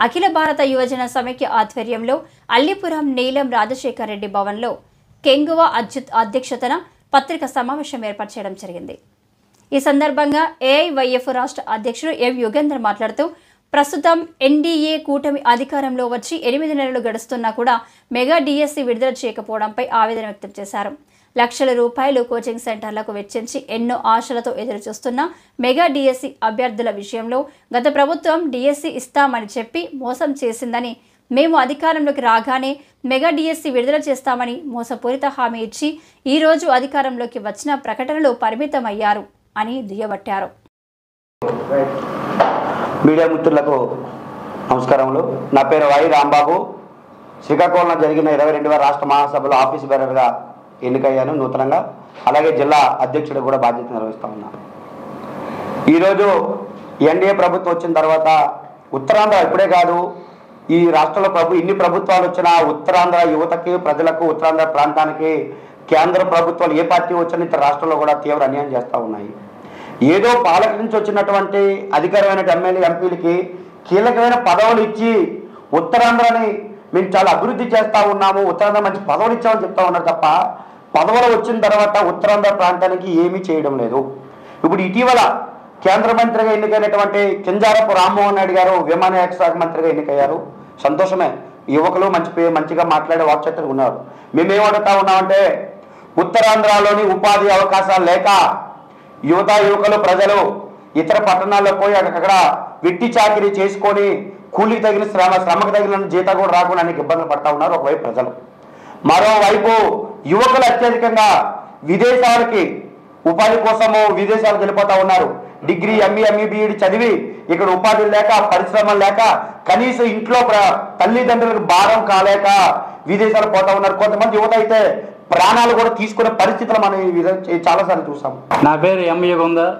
అఖిల భారత యువజన సమైక్య ఆధ్వర్యంలో అల్లిపురం నీలం రాజశేఖర్ రెడ్డి భవన్లో కెంగువ అచ్యుత్ అధ్యక్షతన పత్రికా సమావేశం ఏర్పాటు చేయడం జరిగింది. ఈ సందర్భంగా ఏఐవైఎఫ్ రాష్ట్ర అధ్యక్షుడు ఎం యుగేందర్ మాట్లాడుతూ ప్రస్తుతం ఎన్డీఏ కూటమి అధికారంలో వచ్చి 8 నెలలు గడుస్తున్నా కూడా మెగా డిఎస్సి విడుదల చేయకపోవడంపై ఆవేదన వ్యక్తం చేశారు. లక్షల రూపాయలు కోచింగ్ సెంటర్లకు వెచ్చించి ఎన్నో ఆశలతో ఎదురుచూస్తున్న మెగా డిఎస్సి అభ్యర్థుల విషయంలో గత ప్రభుత్వం డిఎస్సి ఇస్తామని చెప్పి మోసం చేసిందని, మేము అధికారంలోకి రాగానే మెగా డిఎస్సి విడుదల చేస్తామని మోసపూరిత హామీ ఇచ్చి ఈరోజు అధికారంలోకి వచ్చిన ప్రకటనలు పరిమితమయ్యారు అని దుయ్యబట్టారు. మీడియా మిత్రులకు నమస్కారములు. నా పేరు వై రాంబాబు. శ్రీకాకుళంలో జరిగిన 22వ రాష్ట్ర మహాసభలో ఆఫీస్ బేరర్గా ఎన్నికయ్యాను నూతనంగా. అలాగే జిల్లా అధ్యక్షుడు కూడా బాధ్యత నిర్వహిస్తూ ఉన్నాను. ఈరోజు ఎన్డీఏ ప్రభుత్వం వచ్చిన తర్వాత ఉత్తరాంధ్ర ఇప్పుడే కాదు, ఈ రాష్ట్రంలో ఇన్ని ప్రభుత్వాలు వచ్చినా ఉత్తరాంధ్ర యువతకి, ప్రజలకు, ఉత్తరాంధ్ర ప్రాంతానికి కేంద్ర ప్రభుత్వాలు ఏ పార్టీ వచ్చినా ఇతర రాష్ట్రంలో కూడా తీవ్ర అన్యాయం చేస్తూ ఉన్నాయి. ఏదో పాలక నుంచి వచ్చినటువంటి అధికారమైన ఎమ్మెల్యే ఎంపీలకి కీలకమైన పదవులు ఇచ్చి ఉత్తరాంధ్రని మేము చాలా అభివృద్ధి చేస్తూ ఉన్నాము, ఉత్తరాంధ్ర మంచి పదవులు ఇచ్చామని చెప్తా ఉన్నారు తప్ప పదవులు వచ్చిన తర్వాత ఉత్తరాంధ్ర ప్రాంతానికి ఏమీ చేయడం లేదు. ఇప్పుడు ఇటీవల కేంద్ర మంత్రిగా ఎన్నికైనటువంటి కింజారపు రామ్మోహన్ నాయుడు గారు విమానయాన శాఖ మంత్రిగా ఎన్నికయ్యారు. సంతోషమే, యువకులు మంచిగా మాట్లాడే వాక్చతులు ఉన్నారు. మేమేం అడుగుతా ఉన్నామంటే ఉత్తరాంధ్రలోని ఉపాధి అవకాశాలు లేక యువకులు ప్రజలు ఇతర పట్టణాల్లో పోయి అక్కడ వెట్టి చాకిరీ చేసుకొని కూలికి తగిన శ్రమకు తగిన జీతం కూడా రాకుండా అనేక ఇబ్బందులు పడతా ఉన్నారు ఒకవైపు ప్రజలు. మరోవైపు యువకులు అత్యధికంగా విదేశాలకి ఉపాధి కోసము విదేశాలకు వెళ్ళిపోతా ఉన్నారు. డిగ్రీ, ఎంఈ, బీఈడి చదివి ఇక్కడ ఉపాధి లేక, పరిశ్రమలు లేక, కనీసం ఇంట్లో తల్లిదండ్రులకు భారం కాలేక విదేశాలు పోతా ఉన్నారు. కొంతమంది యువత అయితే ప్రాణాలు కూడా తీసుకునే పరిస్థితులు మనం చాలాసార్లు చూసాం. నా పేరు ఎం యుగేందర్,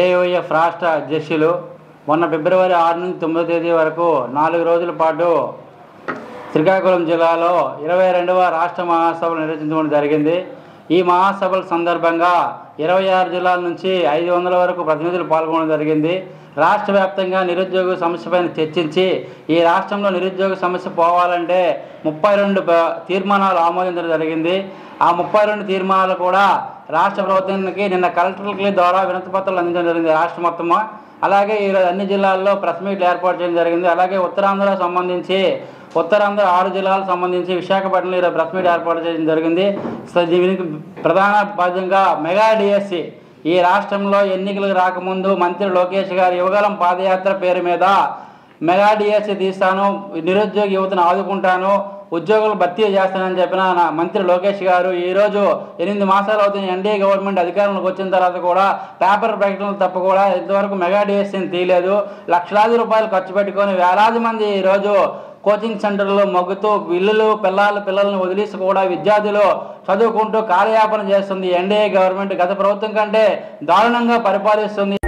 ఏఐవైఎఫ్ రాష్ట్ర అధ్యక్షులు. మొన్న ఫిబ్రవరి 6 నుంచి 9 తేదీ వరకు 4 రోజుల పాటు శ్రీకాకుళం జిల్లాలో 22వ రాష్ట్ర మహాసభలు నిర్వహించడం జరిగింది. ఈ మహాసభల సందర్భంగా 26 జిల్లాల నుంచి 500 వరకు ప్రతినిధులు పాల్గొనడం జరిగింది. రాష్ట్ర వ్యాప్తంగా నిరుద్యోగ సమస్యపైన చర్చించి ఈ రాష్ట్రంలో నిరుద్యోగ సమస్య పోవాలంటే 32 తీర్మానాలు ఆమోదించడం జరిగింది. ఆ 32 తీర్మానాలు కూడా రాష్ట్ర ప్రభుత్వానికి నిన్న కలెక్టర్ల ద్వారా వినతి పత్రాలు అందించడం జరిగింది రాష్ట్ర మొత్తము. అలాగే ఈరోజు అన్ని జిల్లాల్లో ప్రెస్ మీట్లు ఏర్పాటు చేయడం జరిగింది. అలాగే ఉత్తరాంధ్ర 6 జిల్లాలకు సంబంధించి విశాఖపట్నంలో ఈరోజు ప్రెస్ మీట్ ఏర్పాటు చేయడం జరిగింది. దీనికి ప్రధాన భాగంగా మెగా డిఎస్సి ఈ రాష్ట్రంలో ఎన్నికలకు రాకముందు మంత్రి లోకేష్ గారు యువగలం పాదయాత్ర పేరు మీద మెగా డిఎస్సి తీస్తాను, నిరుద్యోగ యువతను ఆదుకుంటాను, ఉద్యోగులు భర్తీ చేస్తానని చెప్పిన మంత్రి లోకేష్ గారు ఈరోజు 8 మాసాలు అవుతుంది ఎన్డీఏ గవర్నమెంట్ అధికారంలోకి వచ్చిన తర్వాత కూడా పేపర్ ప్రకటనలు తప్ప కూడా ఇంతవరకు మెగా డిఎస్సిని తీయలేదు. లక్షలాది రూపాయలు ఖర్చు పెట్టుకొని వేలాది మంది ఈరోజు కోచింగ్ సెంటర్లో మొగ్గుతూ పిల్లల్ని వదిలేసి కూడా విద్యార్థులు చదువుకుంటూ కాలయాపన చేస్తుంది ఎన్డీఏ గవర్నమెంట్. గత ప్రభుత్వం కంటే దారుణంగా పరిపాలిస్తుంది.